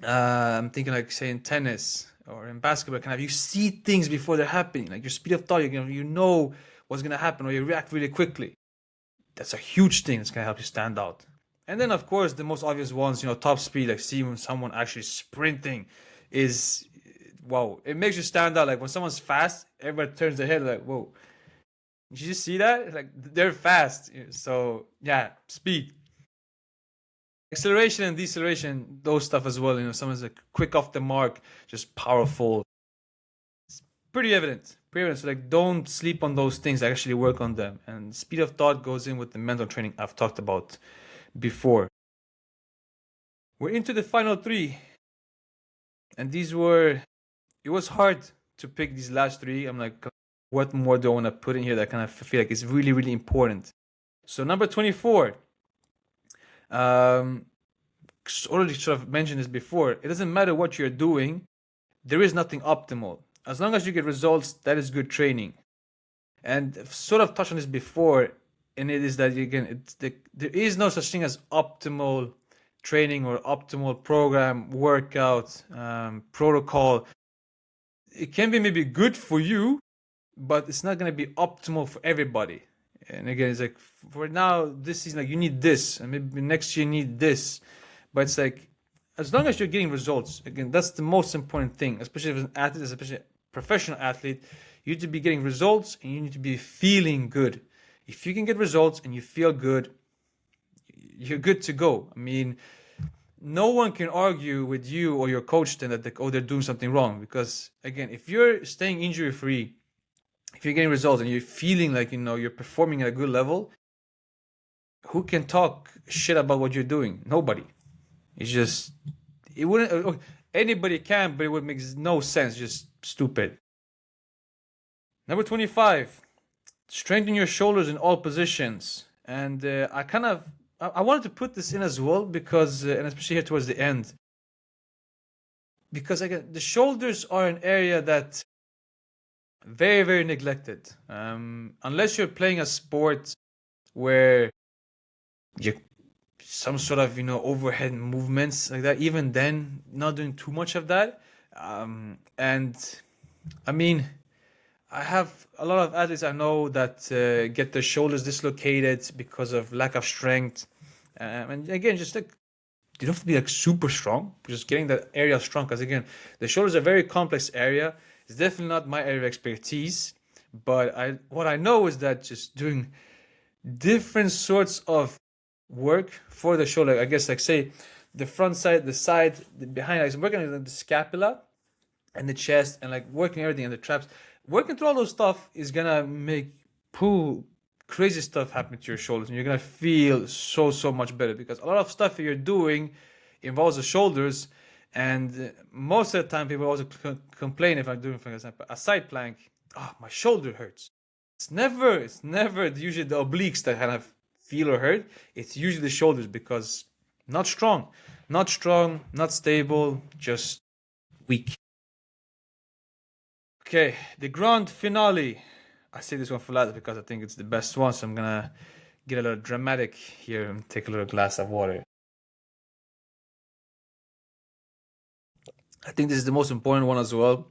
I'm thinking like say in tennis or in basketball, kind of you see things before they're happening. Like your speed of thought, you know what's gonna happen, or you react really quickly. That's a huge thing that's gonna help you stand out. And then of course the most obvious ones, top speed, like seeing someone actually sprinting is wow. It makes you stand out. Like when someone's fast, everybody turns their head like, whoa. Did you see that? Like they're fast. So yeah, speed. Acceleration and deceleration, those stuff as well. Someone's like quick off the mark, just powerful. It's pretty evident. Pretty evident. So like don't sleep on those things, actually work on them. And speed of thought goes in with the mental training I've talked about before. We're into the final three. And it was hard to pick these last three. I'm like, what more do I want to put in here that kind of feel like it's really, really important? So number 24, already sort of mentioned this before. It doesn't matter what you're doing. There is nothing optimal. As long as you get results, that is good training. And I've sort of touched on this before, and it is that again, there is no such thing as optimal training or optimal program, workout, protocol. It can be maybe good for you, but it's not going to be optimal for everybody. And again, it's like for now, this is like you need this, and maybe next year you need this. But it's like as long as you're getting results, again, that's the most important thing, especially as an athlete, especially a professional athlete. You need to be getting results, and you need to be feeling good. If you can get results and you feel good, you're good to go. I mean, no one can argue with you or your coach then that they're doing something wrong, because again, if you're staying injury free, if you're getting results and you're feeling like you're performing at a good level, who can talk shit about what you're doing? Nobody. It's just it wouldn't. Anybody can, but it would make no sense. Just stupid. Number 25, strengthen your shoulders in all positions. And I wanted to put this in as well because, and especially here towards the end, because again, the shoulders are an area that very, very neglected. Unless you're playing a sport where you some sort of overhead movements like that. Even then, not doing too much of that. And I mean, I have a lot of athletes I know that get their shoulders dislocated because of lack of strength. And again, just like you don't have to be like super strong, just getting that area strong. Because again, the shoulders are a very complex area. It's definitely not my area of expertise, but what I know is that just doing different sorts of work for the shoulder, I guess, like say the front side, the side, the behind, like working on the scapula and the chest, and like working everything in the traps, working through all those stuff is gonna make crazy stuff happen to your shoulders, and you're gonna feel so much better, because a lot of stuff that you're doing involves the shoulders. And most of the time people also complain if I'm doing, for example, a side plank, oh, my shoulder hurts. It's never usually the obliques that kind of feel or hurt. It's usually the shoulders, because not strong, not stable, just weak. Okay, the grand finale. I say this one for last because I think it's the best one. So I'm gonna get a little dramatic here and take a little glass of water. I think this is the most important one as well.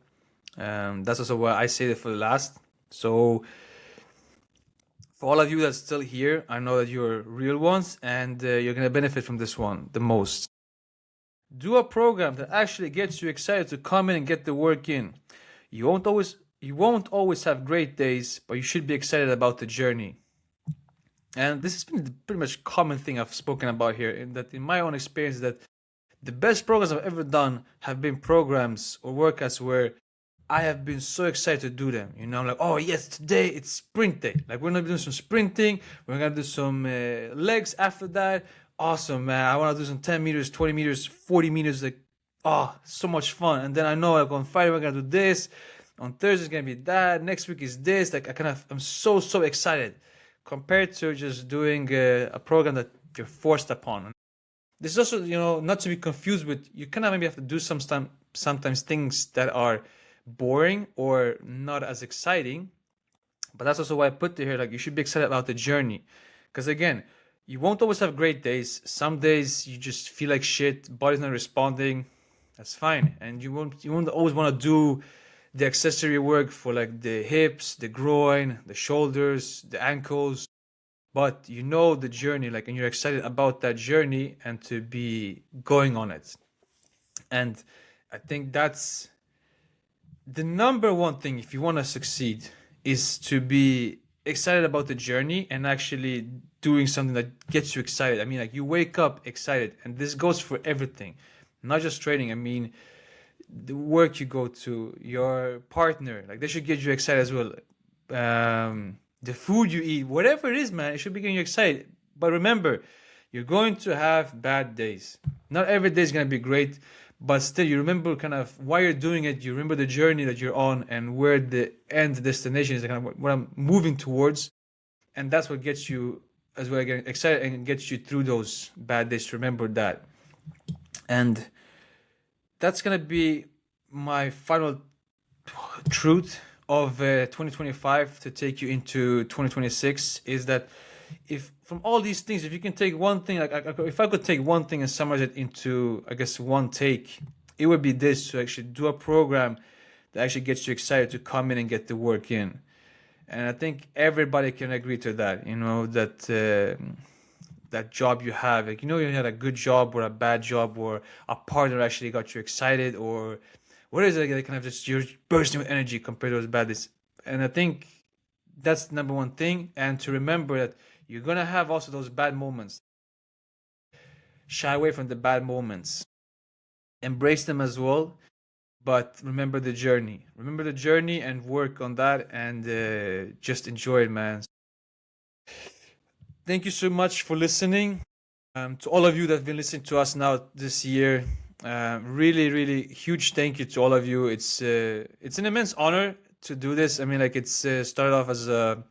That's also why I say it for the last. So for all of you that's still here, I know that you're real ones and you're gonna benefit from this one the most. Do a program that actually gets you excited to come in and get the work in. You won't always have great days, but you should be excited about the journey. And this has been the pretty much common thing I've spoken about here, in that in my own experience that the best programs I've ever done have been programs or workouts where I have been so excited to do them. I'm like, oh yes, today it's sprint day. Like we're gonna be doing some sprinting. We're gonna do some legs after that. Awesome, man. I want to do some 10 meters, 20 meters, 40 meters. Like, oh, so much fun. And then I know like on Friday we're gonna do this. On Thursday it's gonna be that. Next week is this. Like I'm so excited compared to just doing a program that you're forced upon. This is also, not to be confused with, you kind of maybe have to do sometimes things that are boring or not as exciting. But that's also why I put it here, like you should be excited about the journey. Because again, you won't always have great days. Some days you just feel like shit, body's not responding. That's fine. And you won't always want to do the accessory work for like the hips, the groin, the shoulders, the ankles. But you know the journey, like, and you're excited about that journey and to be going on it. And I think that's the number one thing if you want to succeed, is to be excited about the journey and actually doing something that gets you excited. I mean, like you wake up excited, and this goes for everything, not just training. I mean, the work you go to, your partner, like they should get you excited as well. The food you eat, whatever it is, man, it should be getting you excited. But remember, you're going to have bad days. Not every day is going to be great, but still, you remember kind of why you're doing it. You remember the journey that you're on and where the end destination is, kind of what I'm moving towards. And that's what gets you as well, getting excited and gets you through those bad days. Remember that. And that's going to be my final truth of 2025 to take you into 2026, is that if from all these things, if you can take one thing, like if I could take one thing and summarize it into, I guess, one take, it would be this: to actually do a program that actually gets you excited to come in and get the work in. And I think everybody can agree to that. That job you have, like, you had a good job or a bad job, or a partner actually got you excited, or what is it, like, kind of just you're bursting with energy compared to those bad days. And I think that's the number one thing. And to remember that you're gonna have also those bad moments. Shy away from the bad moments. Embrace them as well, but remember the journey. Remember the journey and work on that, and just enjoy it, man. Thank you so much for listening. To all of you that have been listening to us now this year, really, really huge thank you to all of you. It's an immense honor to do this. I mean, like, it's started off as a,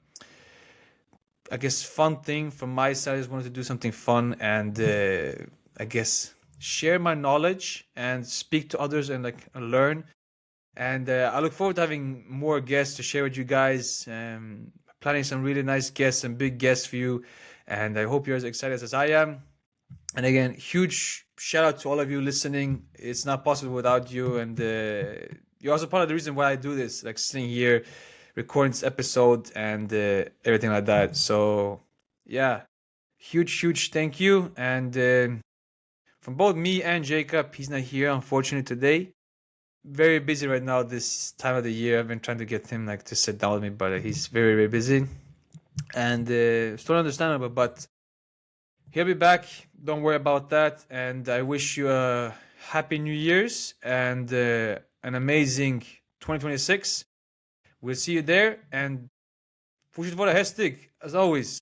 I guess, fun thing from my side. I just wanted to do something fun and I guess share my knowledge and speak to others and like learn. And I look forward to having more guests to share with you guys. Planning some really nice guests and big guests for you. And I hope you're as excited as I am. And again, huge shout out to all of you listening. It's not possible without you. And you're also part of the reason why I do this, like sitting here, recording this episode and everything like that. So yeah, huge thank you. And from both me and Jacob, he's not here unfortunately today. Very busy right now this time of the year. I've been trying to get him like to sit down with me, but he's very busy. And still understandable, but he'll be back. Don't worry about that. And I wish you a happy New Year's and an amazing 2026. We'll see you there. And fortsätt vara hästig, as always.